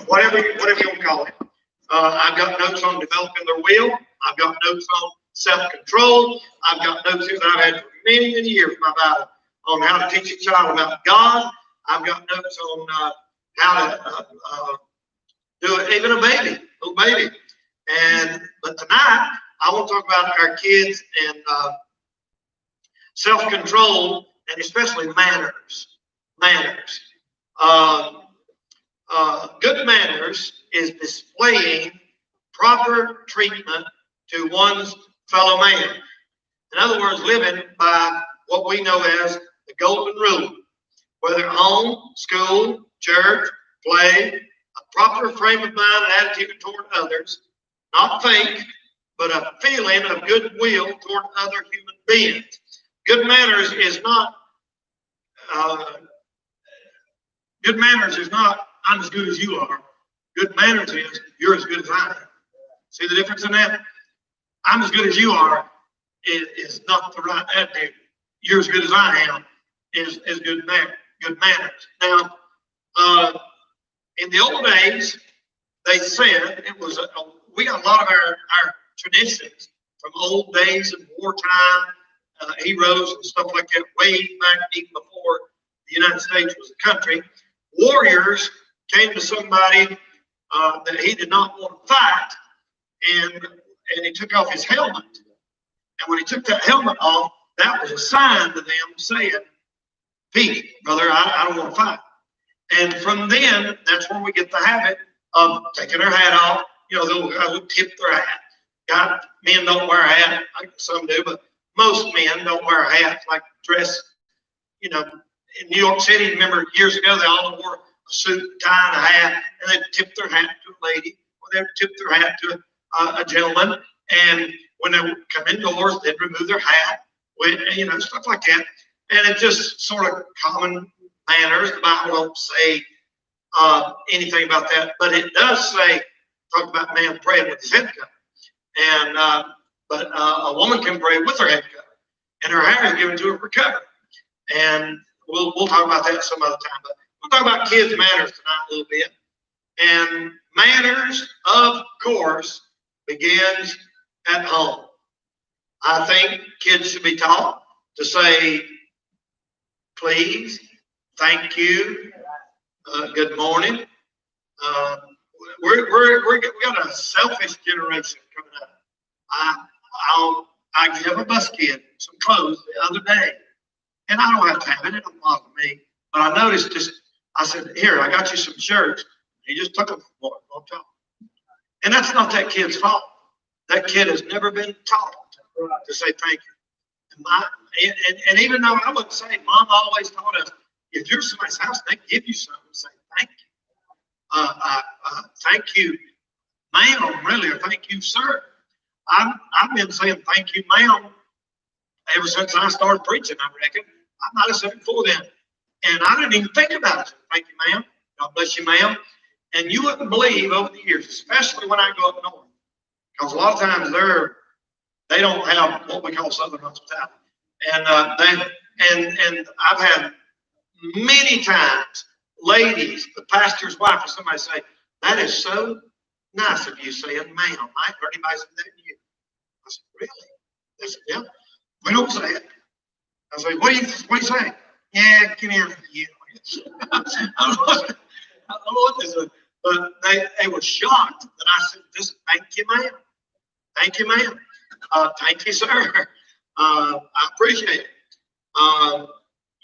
whatever you want to call it. I've got notes on developing their will. I've got notes on self-control. I've got notes that I've had for many, many years in my Bible on how to teach a child about God. I've got notes on how to do it, even a little baby. But tonight, I want to talk about our kids and self-control, and especially manners. Good manners is displaying proper treatment to one's fellow man. In other words, living by what we know as the golden rule. Whether at home, school, church, play, a proper frame of mind and attitude toward others, not fake, but a feeling of goodwill toward other human beings. Good manners is not I'm as good as you are. Good manners is you're as good as I am. See the difference in that? I'm as good as you are is not the right attitude. You're as good as I am is good manners. Now, in the old days, they said it was we got a lot of our traditions from old days and wartime heroes and stuff like that, way back even before the United States was a country. Warriors came to somebody that he did not want to fight, and he took off his helmet. And when he took that helmet off, that was a sign to them saying, "Pete, brother, I don't want to fight." And from then, that's where we get the habit of taking our hat off. You know, they'll tip their hat. Men don't wear a hat, like some do, but most men don't wear a hat, like dress. You know, in New York City, remember years ago, they all wore a suit, tie, and a hat, and they'd tip their hat to a lady, or they'd tip their hat to a gentleman. And when they would come indoors, they'd remove their hat, stuff like that. And it's just sort of common manners. The Bible don't say anything about that, but it does say, talk about a man praying with his head covered. And but a woman can pray with her head covered, and her hair is given to her for cover. And we'll talk about that some other time. But we'll talk about kids' manners tonight a little bit. And manners, of course, begins at home. I think kids should be taught to say please, thank you, good morning. We got a selfish generation coming up. I gave a bus kid some clothes the other day, and I don't have to have it. It don't bother me. But I noticed I said, "Here, I got you some shirts." He just took them for me. Won't talk. And that's not that kid's fault. That kid has never been taught to say thank you. And even though I would say, Mom always taught us, if you're somebody's house, they give you something, say thank you. Thank you, ma'am, really, or thank you, sir. I've been saying thank you, ma'am, ever since I started preaching, I reckon. I might have said it before then. And I didn't even think about it. Thank you, ma'am. God bless you, ma'am. And you wouldn't believe over the years, especially when I go up north, because a lot of times they don't have what we call Southern hospitality. And I've had many times ladies, the pastor's wife, or somebody say, "That is so nice of you saying, ma'am. I ain't heard anybody say that to you." I said, "Really?" They said, "Yeah, we don't say it." I said, what do you say?" "Yeah, come here for you." I don't know what this is, but they were shocked that I said, "Just thank you, ma'am. Thank you, ma'am. Thank you, sir. I appreciate it."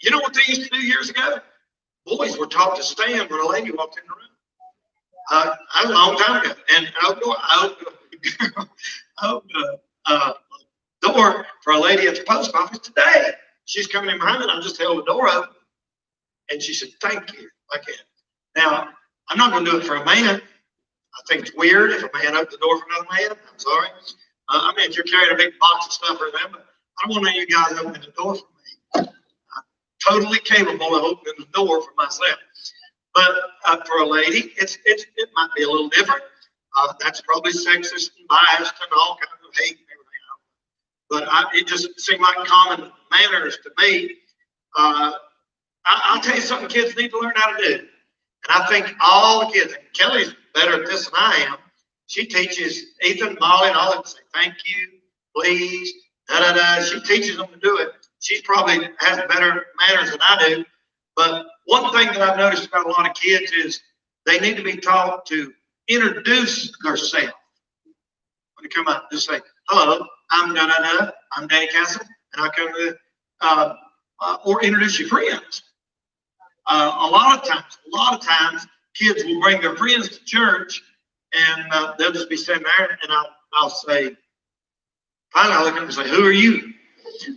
You know what they used to do years ago? Boys were taught to stand when a lady walked in the room. That was a long time ago. And I opened a door for a lady at the post office today. She's coming in behind me, and I just held the door open. And she said, "Thank you," like that. Now, I'm not going to do it for a man. I think it's weird if a man opens the door for another man. I'm sorry. I mean, if you're carrying a big box of stuff or that, but I don't want any of you guys opening the door for me. I'm totally capable of opening the door for myself. But for a lady, it might be a little different. That's probably sexist and biased and all kinds of hate and everything. But it just seemed like common manners to me. I'll tell you something kids need to learn how to do. And And I think all the kids, Kelly's better at this than I am. She teaches Ethan, Molly, and all of them say, thank you, please, da-da-da. She teaches them to do it. She probably has better manners than I do. But one thing that I've noticed about a lot of kids is they need to be taught to introduce themselves. When they come out, just say, hello, I'm da-da-da, I'm Danny Castle, and I come to, or introduce your friends. A lot of times, kids will bring their friends to church, and they'll just be sitting there, and I'll say, finally I'll look at them and say, who are you?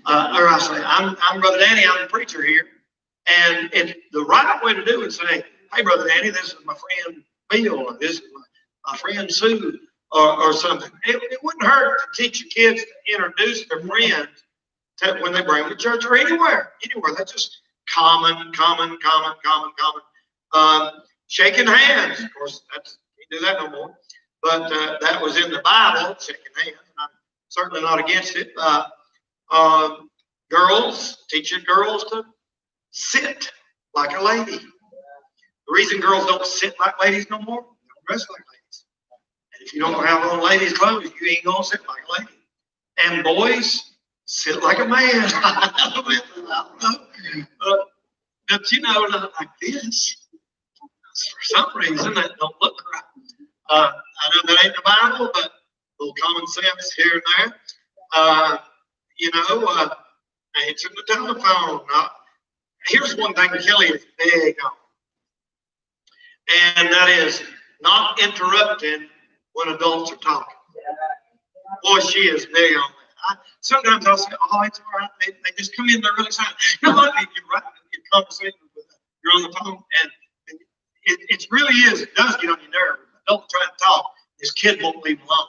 Or I'll say, I'm Brother Danny, I'm the preacher here. And the right way to do it is say, hey, Brother Danny, this is my friend Bill, or this is my friend Sue, or something. It wouldn't hurt to teach your kids to introduce their friends when they bring them to church or anywhere. That's just common. Shaking hands, of course, can't do that no more. But that was in the Bible, shaking hands, and I'm certainly not against it. Girls, teaching girls to sit like a lady. The reason girls don't sit like ladies no more, they don't dress like ladies. And if you don't have on ladies' clothes, you ain't gonna sit like a lady. And boys, sit like a man. But not like this. For some reason, that don't look right. I know that ain't the Bible, but a little common sense here and there. Answering the telephone. Here's one thing Kelly is big on, and that is not interrupting when adults are talking. Boy, she is big on that. Sometimes I'll say, oh, it's all right. They just come in, they're really silent. You know what? You're right in your conversation with them. You're on the phone, and it really is. It does get on your nerve. Adults try to talk. This kid won't leave alone.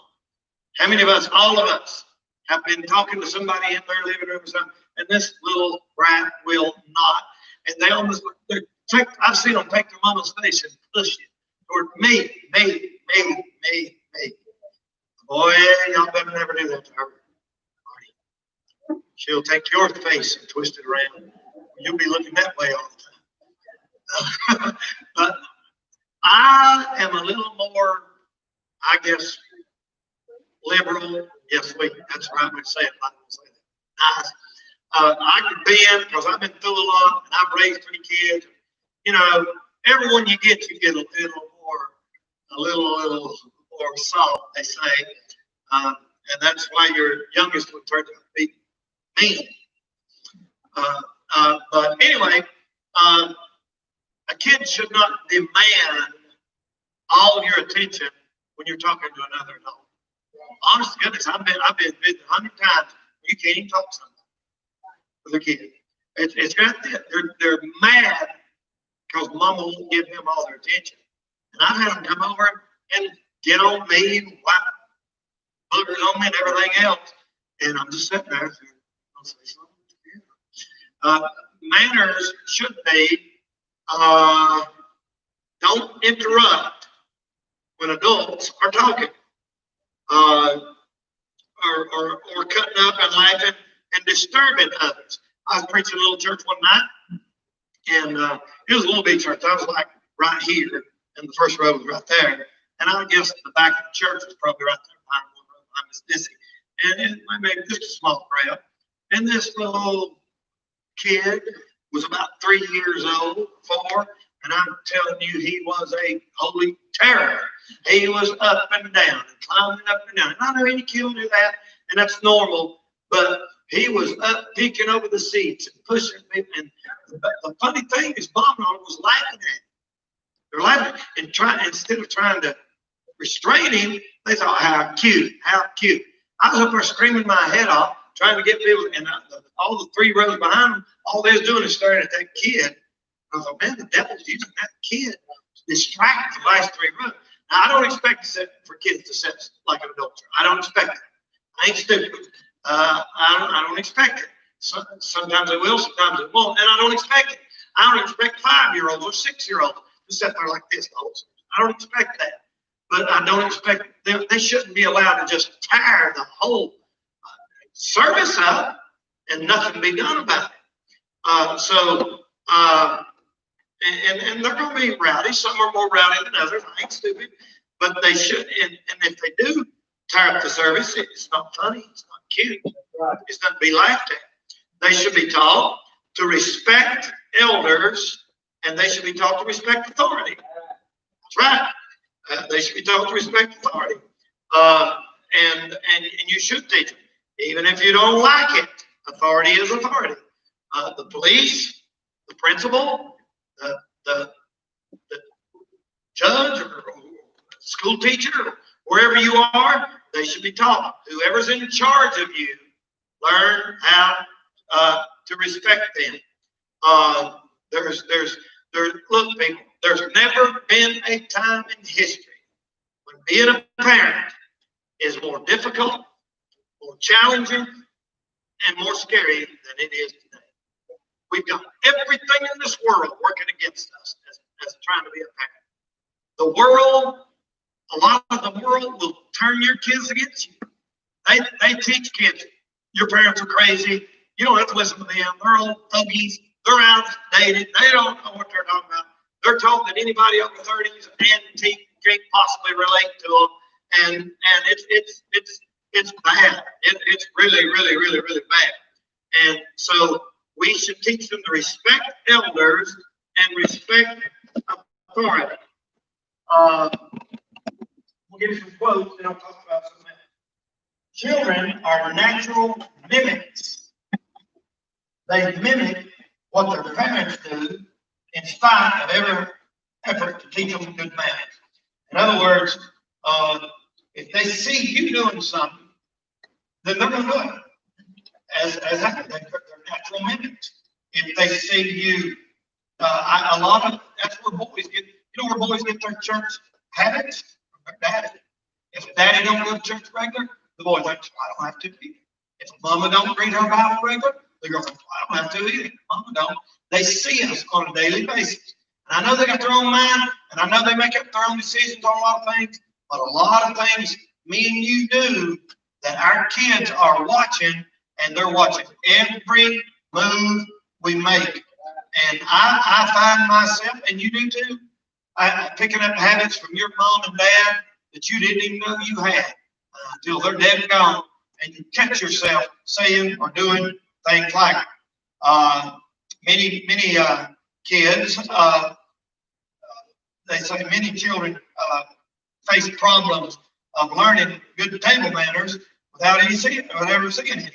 How many of us, all of us, have been talking to somebody in their living room or something, and this little brat will not. And they almost, I've seen them take their mama's face and push it toward me. Boy, y'all better never do that to her. She'll take your face and twist it around. You'll be looking that way all the time. But I am a little more, I guess, liberal. Yes, that's the right way to say it. I'm not going to say that. Nice. I can bend because I've been through a lot, and I've raised 3 kids. Everyone you get a little more soft, they say. And that's why your youngest one turned out to be mean. But anyway, a kid should not demand all your attention when you're talking to another adult. Honest to goodness, I've been visited 100 times. You can't even talk to somebody with a kid. It's got that. They're mad because mama won't give them all their attention. And I've had them come over and get on me and wipe boogers on me and everything else. And I'm just sitting there and I'll say something. Manners should be don't interrupt when adults are talking. Or cutting up and laughing and disturbing others. I was preaching a little church one night, and it was a little bitty church. I was like right here, and the first row was right there. And I guess the back of the church was probably right there behind one row behind Miss Dissy. And I made just a small crowd. And this little kid was about 3 years old, 4, and I'm telling you, he was a holy terror. He was up and down and climbing up and down. And I know any kid will do that, and that's normal, but he was up, peeking over the seats and pushing people. And the funny thing is, Mom was laughing at him. They're laughing and instead of trying to restrain him, they thought, how cute. I was up there screaming my head off, trying to get people, and all the 3 rows behind them, all they was doing is staring at that kid. I thought, man, the devil's using that kid to distract the last 3 rows. Now, I don't expect for kids to sit like an adult. I don't expect it. I ain't stupid. I don't expect it. Sometimes I will, sometimes I won't, and I don't expect it. I don't expect 5-year-olds or 6-year-olds to sit there like this. I don't expect that. But I don't expect they shouldn't be allowed to just tear the whole service up and nothing be done about it. And they're going to be rowdy. Some are more rowdy than others. I ain't stupid, but they should. And if they do tear up the service, it's not funny. It's not cute. It's not to be laughed at. They should be taught to respect elders, and they should be taught to respect authority. That's right. They should be taught to respect authority. And you should teach them, even if you don't like it. Authority is authority. The police, the principal, the judge or school teacher, wherever you are, they should be taught. Whoever's in charge of you, learn how to respect them. Look, people, there's never been a time in history when being a parent is more difficult, more challenging, and more scary than it is today. We've got everything in this world working against us as trying to be a parent. The world, a lot of the world will turn your kids against you. They teach kids, your parents are crazy. You don't have to listen to them. They're old thuggies. They're outdated. They don't know what they're talking about. They're told that anybody over 30 is an antique, can't possibly relate to them. And it's bad. It's really, really, really, really bad. And so we should teach them to respect elders and respect authority. We'll give you some quotes and I'll talk about some of that. Children are natural mimics. They mimic what their parents do in spite of every effort to teach them good manners. In other words, if they see you doing something, then they're going to do it. As they're natural mimics. If they see you, that's where boys get. You know where boys get their church habits? From their daddy. If daddy don't go to church regular, the boy thinks, I don't have to either. If mama don't read her Bible regular, they go, I don't have to either. Mama don't. They see us on a daily basis. And I know they got their own mind, and I know they make up their own decisions on a lot of things, but a lot of things me and you do that our kids are watching, and they're watching every move we make. And I find myself, and you do too, picking up habits from your mom and dad that you didn't even know you had until they're dead and gone, and you catch yourself saying or doing things like many kids, they say many children face problems of learning good table manners without ever seeing any.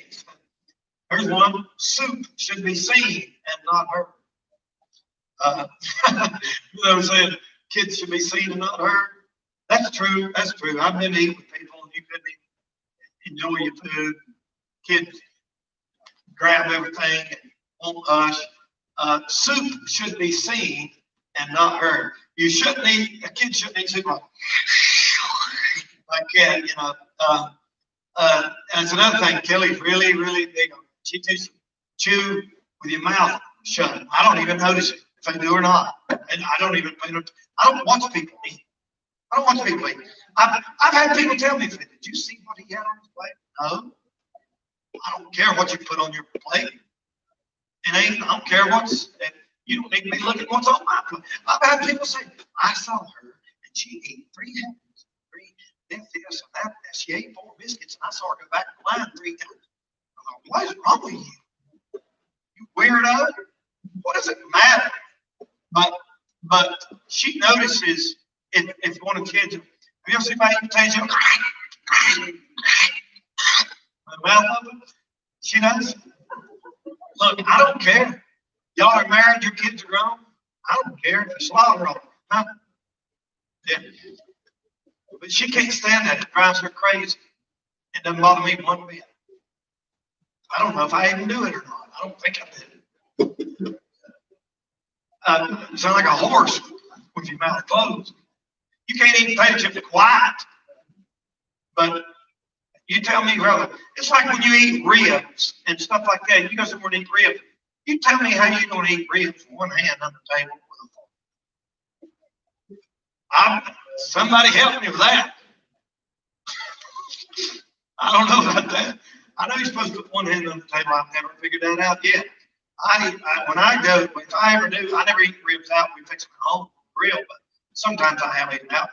Here's one: soup should be seen and not heard. You know what I'm saying? Kids should be seen and not heard. That's true. That's true. I've been eating with people and you couldn't enjoy your food. Kids grab everything and won't hush. Soup should be seen and not heard. A kid shouldn't eat soup like that, you know. That's another thing Kelly's really, really big on. She teaches them, chew with your mouth shut. I don't even notice it if I do or not. And I don't watch people eat. I don't watch people eat. I've had people tell me, did you see what he had on his plate? No. I don't care what you put on your plate. I don't care you don't need to be looking what's on my plate. I've had people say, I saw her and she ate 3 apples, 3 this and that. She ate 4 biscuits and I saw her go back to line 3 times. I'm like, what is wrong with you? You weirdo? What does it matter? But she notices if one of the kids, have you ever seen my potato? The mouth of it? She knows. Look, I don't care. Y'all are married, your kids are grown. I don't care if you slaughter them. Huh? Yeah. But she can't stand that. It drives her crazy. It doesn't bother me one bit. I don't know if I even do it or not. I don't think I did. You sound like a horse with your mouth closed. You can't eat potato chips quiet. But you tell me, brother, it's like when you eat ribs and stuff like that. You go somewhere and eat ribs. You tell me how you're going to eat ribs with one hand on the table. Somebody help me with that. I don't know about that. I know you're supposed to put one hand on the table. I've never figured that out yet. When I go, if I ever do, I never eat ribs out. We fix them at home grill, but sometimes I have eaten out.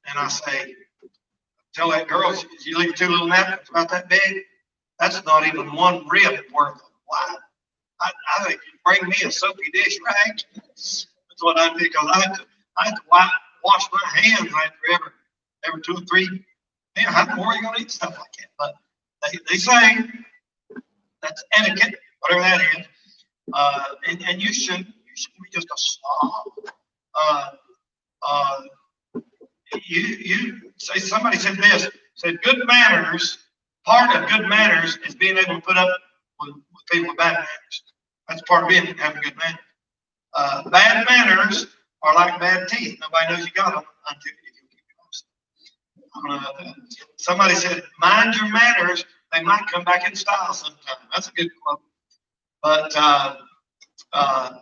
And I say, tell that girl, you leave 2 little napkins about that big. That's not even 1 rib worth of wine. I think you bring me a soapy dish rag. That's what I do, because I have to wash my hands after every 2 or 3. Man, how more are you gonna eat stuff like that? But they say that's etiquette, whatever that is. And you shouldn't be just a slob. You say, somebody said this, said good manners, part of good manners is being able to put up with people with bad manners. That's part of having good manners. Bad manners are like bad teeth. Nobody knows you got them until you keep close. Somebody said, mind your manners, they might come back in style sometime. That's a good quote. But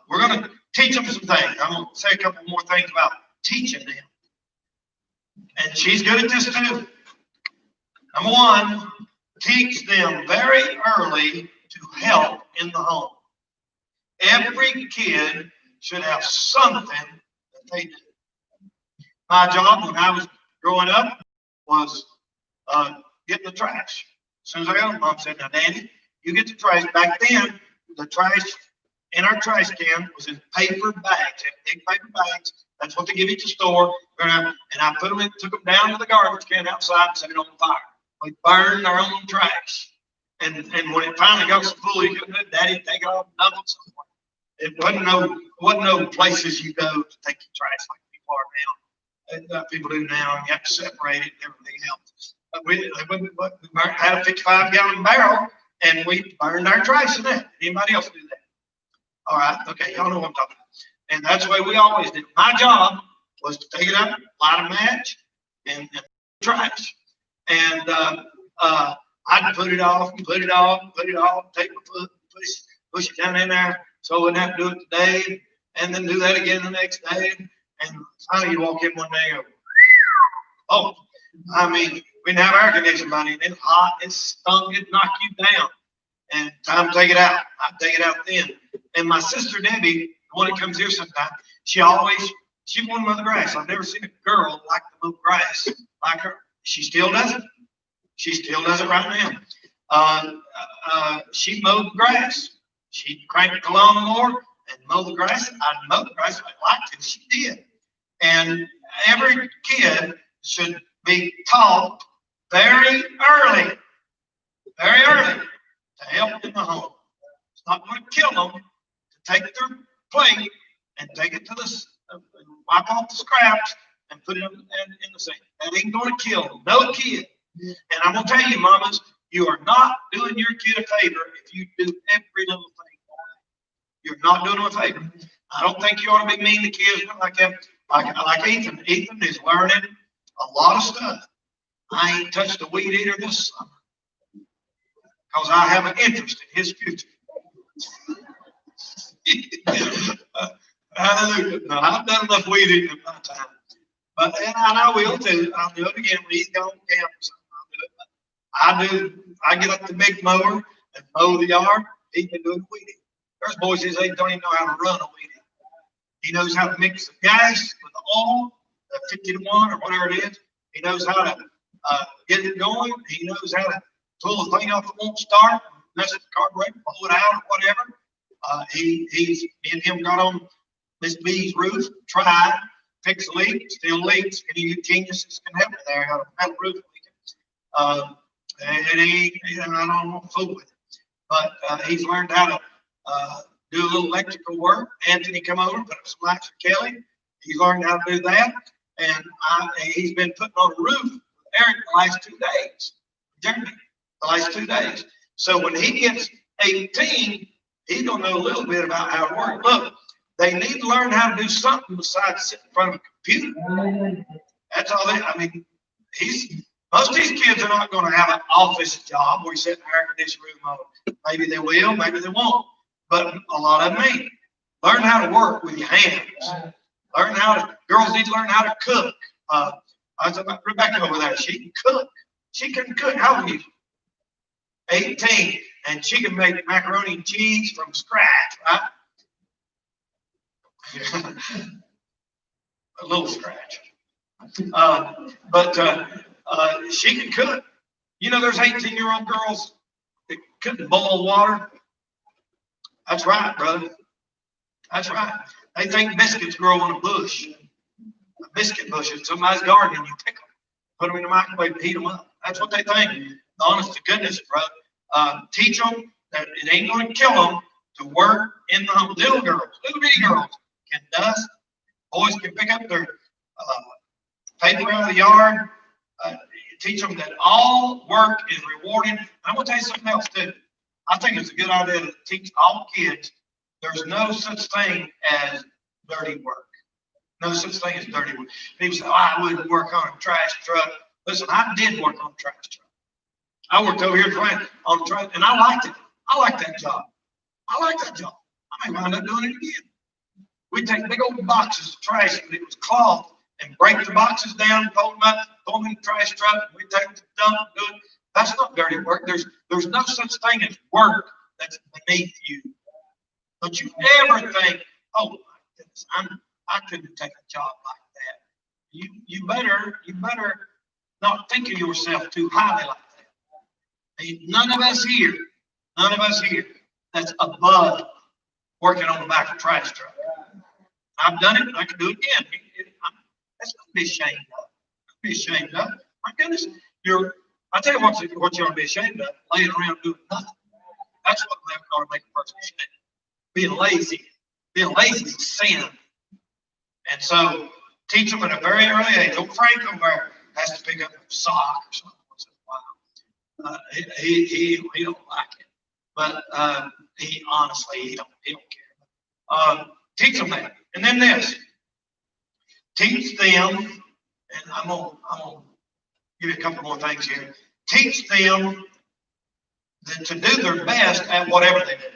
we're going to teach them some things. I'm going to say a couple more things about teaching them. And she's good at this too. Number 1, teach them very early to help in the home. Every kid should have something that they do. My job when I was growing up was getting the trash. As soon as I got home, Mom said, now, Danny, you get the trash. Back then, the trash in our trash can was in paper bags, big paper bags. That's what they give you at the store. And I took them down to the garbage can outside and set it on fire. We burned our own trash. And when it finally got so full, you couldn't let Daddy take it off and dump it somewhere. It wasn't no places you go to take your trash like people are now. People do now, and you have to separate it and everything else. But we had a 55-gallon barrel, and we burned our trash in that. Anybody else do that? All right, okay, y'all know what I'm talking about. And that's the way we always did. My job was to take it up, light a match, and trash. And I'd put it off, take my foot, push it down in there, so I wouldn't have to do it today, and then do that again the next day. And finally, you walk in one day and go, oh, I mean, we didn't have air conditioning, buddy. It's hot, it stunk, it knocked you down. And time to take it out. I'd take it out then. And my sister Debbie, the one that comes here sometimes, she wanted to mow the grass. I've never seen a girl like to mow grass like her. She still does it. She still does it right now. She mowed the grass. She cranked the lawnmower and mowed the grass. I'd mow the grass if I'd like to. She did. And every kid should be taught very early to help in the home. It's not going to kill them to take their plate and take it to wipe off the scraps and put it in the sink. That ain't going to kill them. No kid. And I'm going to tell you, mamas, you are not doing your kid a favor if you do every little thing. You're not doing them a favor. I don't think you ought to be mean to kids like that. Like Ethan. Ethan is learning a lot of stuff. I ain't touched a weed eater this summer because I have an interest in his future. Hallelujah. No, I've done enough weed eating in my time. But and I will too. I'll do it again when he's gone to camp or something. I get up the big mower and mow the yard. He's been doing weed eating. There's boys his age don't even know how to run a weed eater. He knows how to mix the gas with the oil, 50 to 1 or whatever it is. He knows how to get it going. He knows how to pull the thing off that won't start, mess with the carburetor, pull it out or whatever. Me and him got on Miss B's roof, tried, fix a leak, still leaks. Any of you geniuses can help me there. I got a metal roof leaking. And I don't want to fool with it. But he's learned how to do a little electrical work. Anthony come over and put up some lights for Kelly. He's learned how to do that. And he's been putting on a roof with Eric the last 2 days. Jeremy, the last 2 days. So when he gets 18, he's going to know a little bit about how to work. Look, they need to learn how to do something besides sit in front of a computer. That's all most of these kids are not going to have an office job where you sit in an air conditioned room. Maybe they will, maybe they won't. But a lot of them ain't. Learn how to work with your hands. Girls need to learn how to cook. I was talking about Rebecca over there. She can cook. She can cook. How old are you? 18, and she can make macaroni and cheese from scratch, right? A little scratch. But she can cook. You know, there's 18-year-old girls that couldn't boil water. That's right, brother. That's right. They think biscuits grow on a bush, a biscuit bush in somebody's garden, and you pick them, put them in the microwave, and heat them up. That's what they think. Honest to goodness, brother. Teach them that it ain't going to kill them to work in the home. Little girls, little bitty girls can dust. Boys can pick up their paper out of the yard. Teach them that all work is rewarded. And I'm going to tell you something else too. I think it's a good idea to teach all kids there's no such thing as dirty work. No such thing as dirty work. People say, oh, I wouldn't work on a trash truck. Listen, I did work on a trash truck. I worked over here on the trash, and I liked it. I liked that job. I may wind up doing it again. We'd take big old boxes of trash, and it was cloth, and break the boxes down, fold them up, throw them in the trash truck, and we'd take them to the dump and do it. That's not dirty work. There's no such thing as work that's beneath you. Don't you ever think, oh my goodness, I couldn't take a job like that. You better not think of yourself too highly like that. None of us here, that's above working on the back of a trash truck. I've done it, and I can do it again. That's not to be ashamed of. Be ashamed of. My goodness, I tell you what you ought to be ashamed of, laying around doing nothing. That's what ought to make a person ashamed. Being lazy. Being lazy is sin. And so teach them at a very early age. Old Frank over there has to pick up a sock or something once in a while. He don't like it. But he honestly don't care. Teach them that. And then this. Teach them, and I'm gonna give you a couple more things here. Teach them to do their best at whatever they do.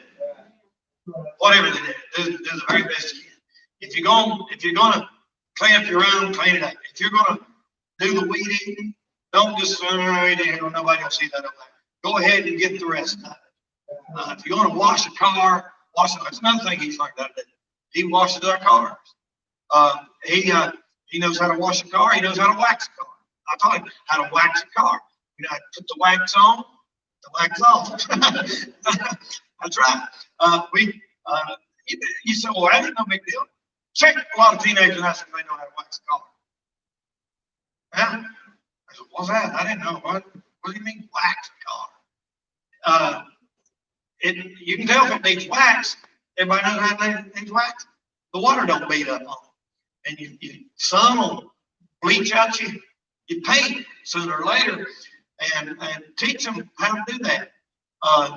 Whatever they do the very best you can. If you're gonna clean up your room, clean it up. If you're gonna do the weed eating, don't just nobody will see that over there. Go ahead and get the rest of it. If you're gonna wash a car, wash it. That's another thing he's learned how to do. He washes our cars. He knows how to wash a car. He knows how to wax a car. I taught him how to wax a car. You know, put the wax on, the wax off. That's right. You say, well, that ain't no big deal. Check a lot of teenagers and ask if they know how to wax a car. Yeah. I said, what's that? I didn't know. What do you mean wax a car? You can tell if it needs wax. Everybody knows how it needs wax. The water don't beat up on it. And sun will bleach out your paint sooner or later, and teach them how to do that.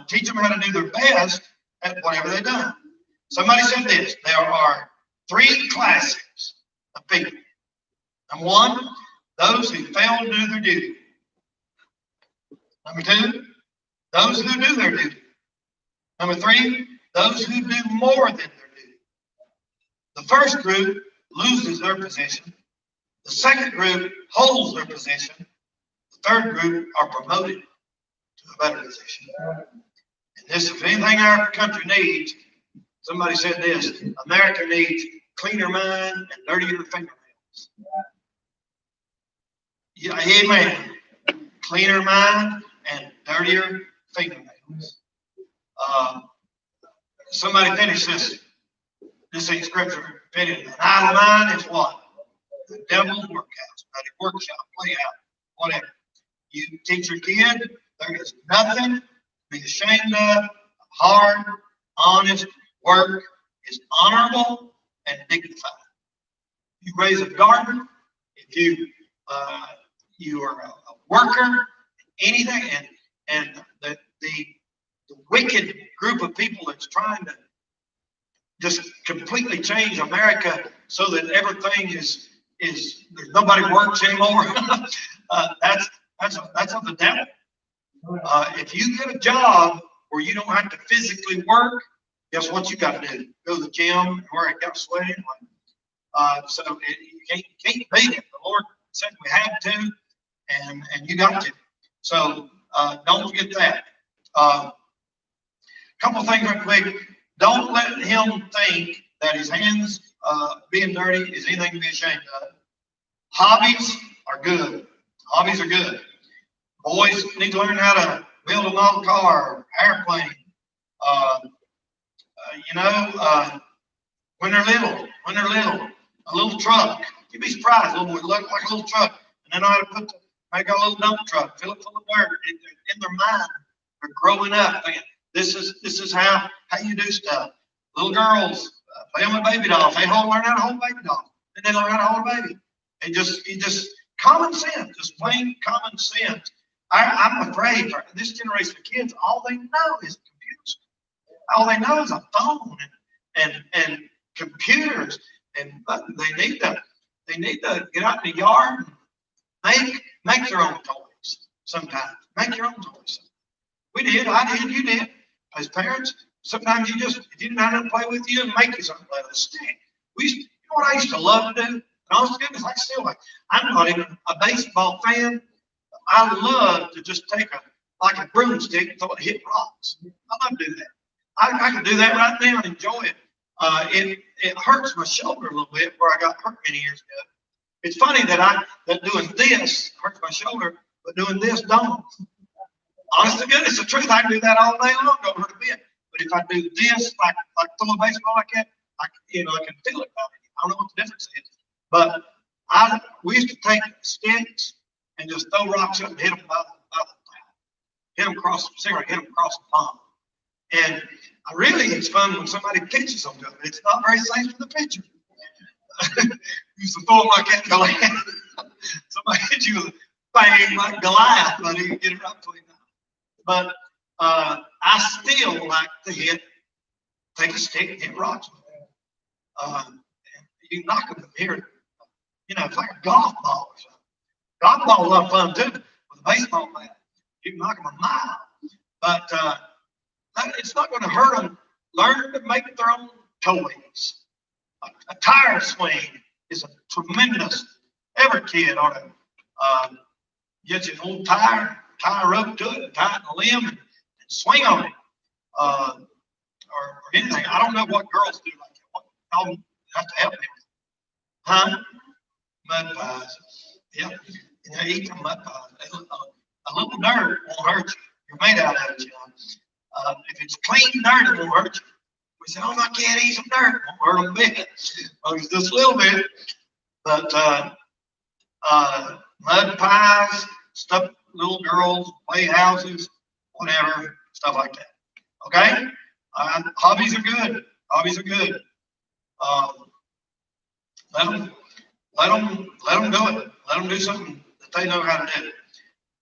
Teach them how to do their best at whatever they've done. Somebody said this: there are 3 classes of people. Number 1, those who fail to do their duty. Number 2, those who do their duty. Number 3, those who do more than their duty. The first group loses their position. The second group holds their position. The third group are promoted to a better position. And this, if anything our country needs, somebody said this: America needs cleaner mind and dirtier fingernails. Yeah, amen. Cleaner mind and dirtier fingernails. Somebody finish this ain't scripture. Finish. An idle mind is what? The devil's workhouse, a workshop, playhouse, whatever. You teach your kid there is nothing to be ashamed of. Hard, honest work is honorable and dignified. You raise a garden, if you are a worker, anything, and the wicked group of people that's trying to just completely change America so that everything is nobody works anymore. That's of the devil. If you get a job where you don't have to physically work, guess what you got to do? Go to the gym, where it got sweaty. So you can't beat it. The Lord said we had to, and you got to. So don't forget that. Couple things real quick. Don't let him think that his hands being dirty is anything to be ashamed of. Hobbies are good. Hobbies are good. Boys need to learn how to build a model car, airplane. Uh, when they're little, a little truck. You'd be surprised, a little boy look like a little truck, and they know how to make a little dump truck, fill it full of dirt. In their mind, they're growing up thinking this is how you do stuff. Little girls playing with baby dolls. They learn how to hold baby dolls, and they learn how to hold a baby. And just common sense, just plain common sense. I'm afraid for this generation of kids, all they know is computers. All they know is a phone and computers, and they need to get out in the yard and make their own toys. Sometimes make your own toys. We did, I did, you did. As parents, sometimes if you didn't have nothing to play with, you and make you something to play with. A stick. You know what I used to love to do? And honest to goodness, I still like. I'm not even a baseball fan. I love to just take a broomstick and hit rocks. I love to do that. I can do that right now and enjoy it. It hurts my shoulder a little bit where I got hurt many years ago. It's funny that doing this hurts my shoulder, but doing this don't. Honest to goodness, the truth, I can do that all day long, don't hurt a bit. But if I do this, like throw a baseball like that, I can feel it. I don't know what the difference is. But we used to take sticks and just throw rocks up and hit them hit them across the pond. And it's fun when somebody pitches them to them. It's not very safe for the pitcher. Used to throw them like that Goliath. Somebody hit you with a bang like Goliath, but he can get it right between them. But I still like to take a stick and hit rocks with it. You can knock them from here. It's like a golf ball or something. Golf ball is a lot of fun too with a baseball bat. You can knock them a mile. But it's not going to hurt them. Learn to make their own toys. A tire swing is a tremendous. Every kid ought to get you an old tie a rope to it, tie it in a limb, and swing on it, or anything. I don't know what girls do like that. Y'all have to help me with it. Huh? Mud pies. Yep. Eat the mud pies. A little dirt won't hurt you. You're made out of it, if it's clean dirt, it won't hurt you. We said, oh, my kid, eat some dirt. Won't hurt them a bit. Well, it's just a little bit. But mud pies, stuff, little girls, playhouses, whatever, stuff like that. Okay? Hobbies are good. Hobbies are good. Let them do it. Let them do something that they know how to do.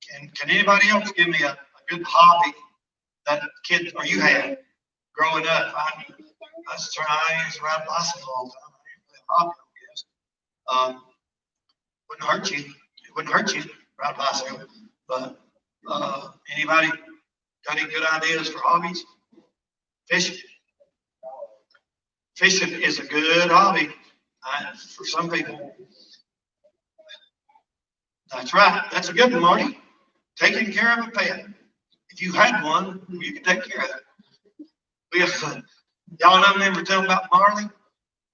Can anybody else give me a good hobby that kid or you had growing up? I used to ride a bicycle all the time. I didn't really hobby, I guess. Wouldn't hurt you. It wouldn't hurt you to ride a bicycle. But anybody got any good ideas for hobbies? Fishing. Fishing is a good hobby for some people. That's right. That's a good one, Marty. Taking care of a pet. If you had one, you could take care of it. Y'all remember telling about Marley?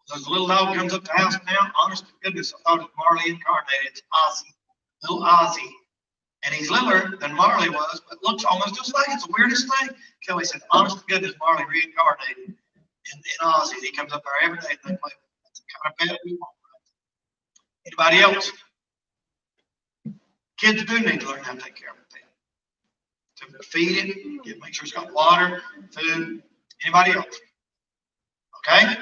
There's a little dog comes up to the house now. Honest to goodness, I thought it was Marley incarnated. It's Ozzy. Little Ozzy. And he's littler than Marley was, but looks almost just like it's the weirdest thing. Kelly said, honest to goodness, Marley reincarnated in Ozzy. He comes up there every day and they play with him. That's the kind of pet we want. Anybody else? Kids do need to learn how to take care of a pet. To feed it, make sure it's got water, food. Anybody else? Okay?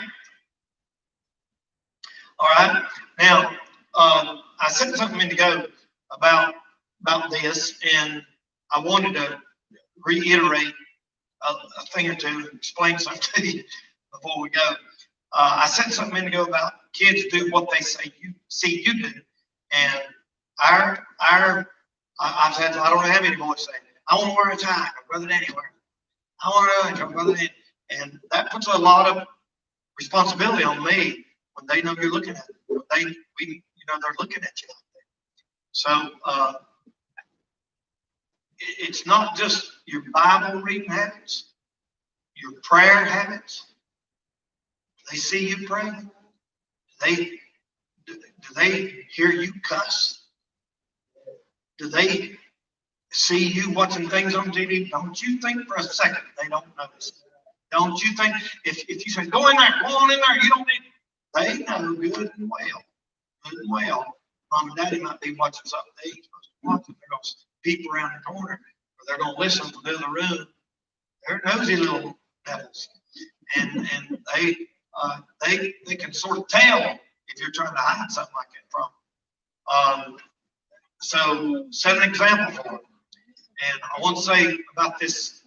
All right. Now, I said something a minute ago about this, and I wanted to reiterate a thing or two, explain something to you before we go. I said something a minute ago about kids do what they say you do, and I've said, I don't have any boys say, I want to wear a tie, my brother Danny wears it. I want to, my brother Danny, and that puts a lot of responsibility on me when they know you're looking at it. They're looking at you like that. So it's not just your Bible reading habits, your prayer habits. Do they see you pray? Do they hear you cuss? Do they see you watching things on TV? Don't you think for a second they don't notice? Don't you think if you say, go in there, go on in there, you don't need, they know good and well. Mom and Daddy might be watching something they ain't supposed to be watching. They're going to peep around the corner, or they're going to listen from the other room. They're nosy little devils. And they can sort of tell if you're trying to hide something like that from them. So set an example for them. And I want to say about this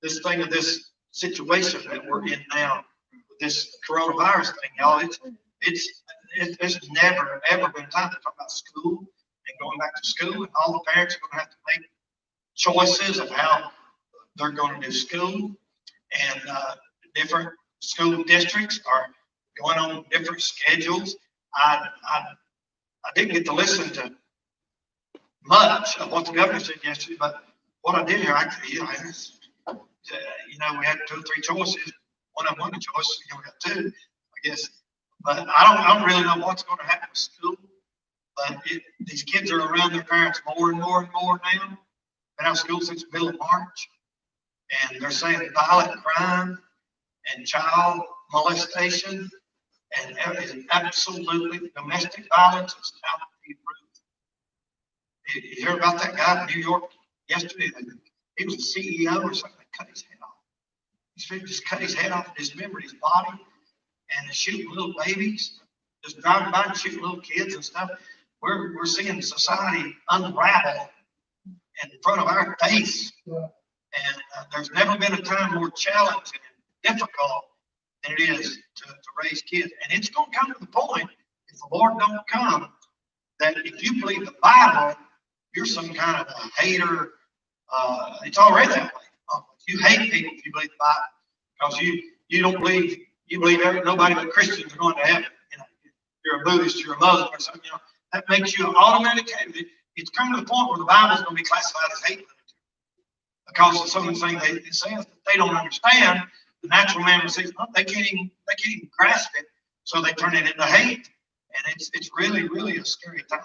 thing of this situation that we're in now, with this coronavirus thing, y'all. It's never ever been time to talk about school and going back to school, and all the parents are going to have to make choices of how they're going to do school, and different school districts are going on different schedules. I didn't get to listen to much of what the governor said yesterday, but what I did hear, we had 2 or 3 choices. One of them wasn't a choice. We got 2, I guess. But I don't really know what's going to happen with school. But these kids are around their parents more and more and more now. Been out of school since the middle of March, and they're saying violent crime and child molestation and absolutely domestic violence is out of the roof. You hear about that guy in New York yesterday? He was a CEO or something that cut his head off. He just cut his head off and dismembered his body, and shooting little babies, just driving by and shooting little kids and stuff. We're seeing society unravel in front of our face. Yeah. And there's never been a time more challenging and difficult than it is to raise kids. And it's going to come to the point, if the Lord don't come, that if you believe the Bible, you're some kind of a hater. It's already that way. You hate people if you believe the Bible, because you don't believe, you believe nobody but Christians are going to heaven. You're a Buddhist, you're a Muslim or something. That makes you an automatic hater. It's come to the point where the Bible is going to be classified as hate literature because of some of the things it says that they don't understand. The natural man says, well, they can't even grasp it, so they turn it into hate, and it's really, really a scary time.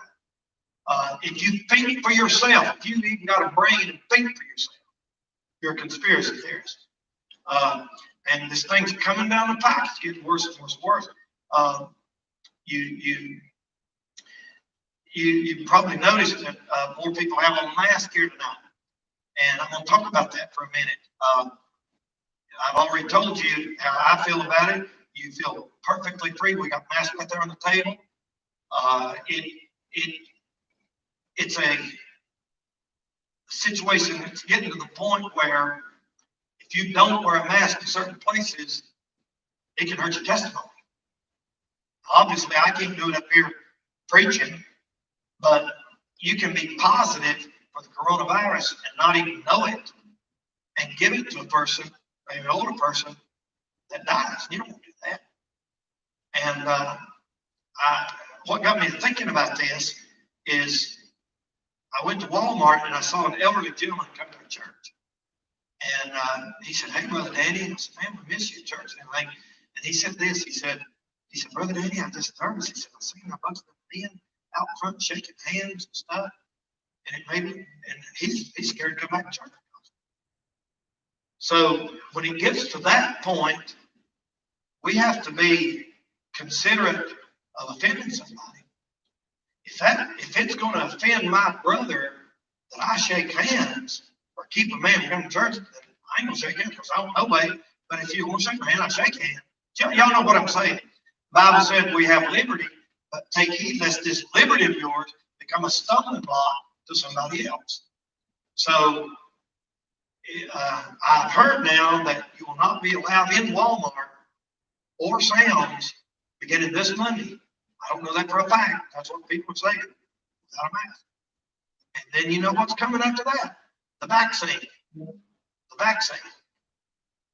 If you think for yourself, if you've even got a brain and think for yourself, you're a conspiracy theorist. And this thing's coming down the pipe. It's getting worse and worse and worse. You probably noticed that more people have on masks here tonight, and I'm going to talk about that for a minute. I've already told you how I feel about it. You feel perfectly free. We got masks right there on the table. It's a situation that's getting to the point where if you don't wear a mask in certain places, it can hurt your testimony. Obviously, I can't do it up here preaching, but you can be positive for the coronavirus and not even know it and give it to a person, maybe an older person, that dies. You don't want to do that. And what got me thinking about this is I went to Walmart and I saw an elderly gentleman come to the church. And he said, "Hey, Brother Danny." And I said, "Man, we miss you at church and everything." And he said this, he said, "Brother Danny, I'm just nervous." He said, "I seen a bunch of men out front shaking hands and stuff. And it made me," and he's scared to come back to church. So when it gets to that point, we have to be considerate of offending somebody. If it's going to offend my brother that I shake hands or keep a man from coming to church, then I ain't going to shake hands because I don't know nobody. But if you want to shake my hand, I shake hands. Y'all know what I'm saying. The Bible said we have liberty, but take heed lest this liberty of yours become a stumbling block to somebody else. So I've heard now that you will not be allowed in Walmart or Sam's beginning this Monday. I don't know that for a fact. That's what people are saying, without a mask. And then you know what's coming after that? The vaccine. The vaccine.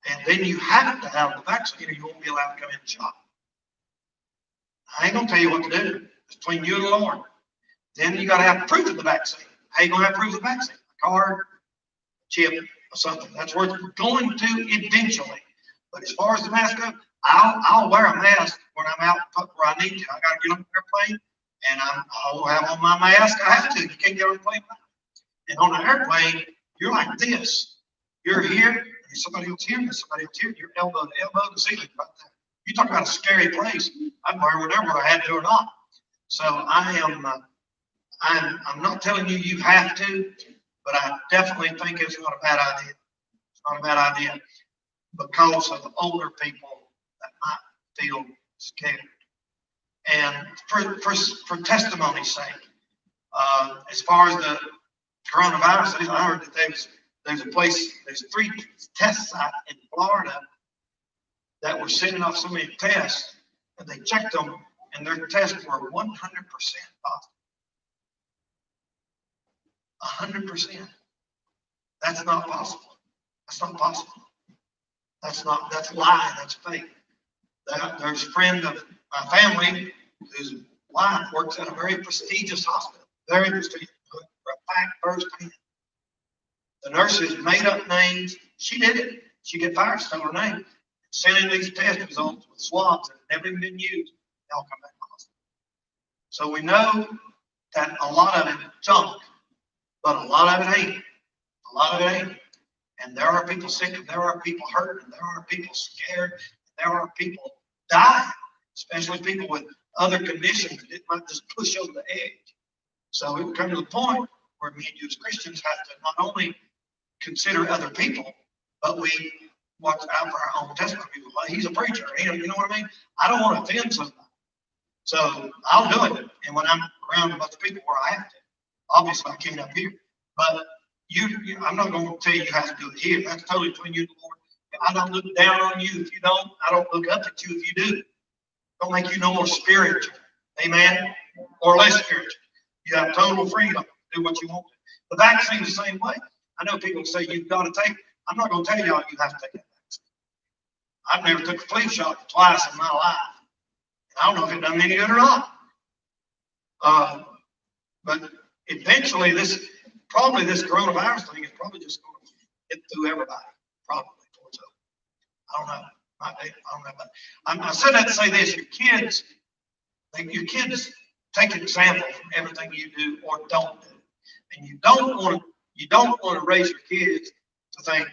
And then you have to have the vaccine or you won't be allowed to come in and shop. I ain't going to tell you what to do. It's between you and the Lord. Then you got to have proof of the vaccine. How you going to have proof of the vaccine? A card, chip or something. That's where it's going to eventually. But as far as the mask goes, I'll wear a mask when I'm out where I need to. I got to get on the airplane, and I'll have on my mask. I have to. You can't get on the plane. And on the airplane, you're like this. You're here, and somebody else here, and somebody else here. You're elbow to elbow to the ceiling right there. You talk about a scary place. I'd wear whatever I had to or not. So I'm not telling you you have to, but I definitely think it's not a bad idea. It's not a bad idea because of older people that might feel scared. And for testimony's sake, as far as the coronavirus, I heard that there's 3 test sites in Florida that were sending off so many tests, and they checked them, and their tests were 100% positive. 100%. That's not possible. That's not possible. That's a lie. That's fake. There's a friend of my family whose wife works at a very prestigious hospital. Very prestigious. For a fact, firsthand. The nurses made up names. She did it. She get fired, stole her name. Sent in these test results with swabs that have never even been used. They all come back positive. So we know that a lot of it is junk, but a lot of it ain't. A lot of it ain't. And there are people sick, and there are people hurt, and there are people scared, and there are people dying, especially people with other conditions that it might just push over the edge. So it would come to the point where me and you as Christians have to not only consider other people, but we watch out for our own testimony. People, like, he's a preacher, you know what I mean? I don't want to offend somebody. So I'll do it. And when I'm around a bunch of people where I have to, obviously I can't up here. But I'm not going to tell you how to do it here. That's totally between you and the Lord. I don't look down on you if you don't. I don't look up at you if you do. Don't make you no more spiritual. Amen? Or less spiritual. You have total freedom to do what you want to. The vaccine's the same way. I know people say you've got to take it. I'm not going to tell y'all you have to take that vaccine. I've never took a flu shot twice in my life. I don't know if it done me any good or not. But eventually this coronavirus thing is probably just going to hit through everybody. Probably. So I don't know. I don't know. But I said that to say this: your kids take an example from everything you do or don't do, and you don't want to raise your kids to think,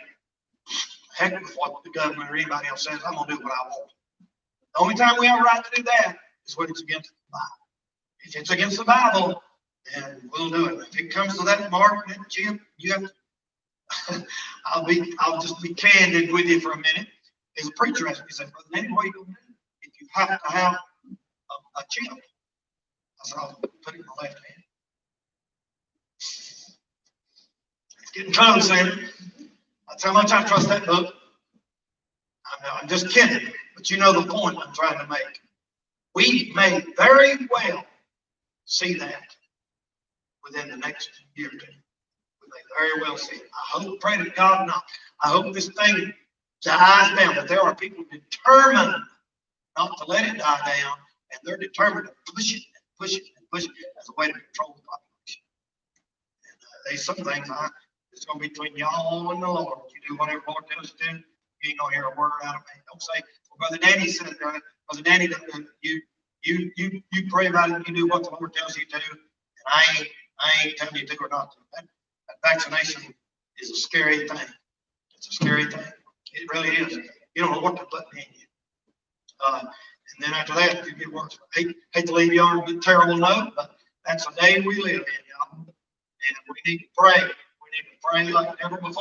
heck with what the government or anybody else says. I'm gonna do what I want. The only time we have a right to do that is when it's against the Bible. If it's against the Bible, then we'll do it. If it comes to that, Mark, that Jim, you have to. I'll just be candid with you for a minute. As a preacher asked me, he said, Brother Danny, what are you gonna do if you have to have a chip? I said, I'll put it in my left hand. It's getting close, then. That's how much I trust that book. I'm just kidding, but you know the point I'm trying to make. We may very well see that within the next year or two. We may very well see it. I hope, pray to God not. I hope this thing dies down, but there are people determined not to let it die down, and they're determined to push it and push it and push it as a way to control the population. And there's some things it's going to be between y'all and the Lord. You do whatever the Lord tells you to do. You ain't going to hear a word out of me. Don't say, well, Brother Danny said, Brother Danny, you pray about it, you do what the Lord tells you to do, and I ain't telling you to or not to. That vaccination is a scary thing. It's a scary thing. It really is. You don't know what to put in you. And then after that, you get worse. Hate to leave you on a terrible note, but that's the day we live in, y'all. And we need to pray. We need to pray like never before.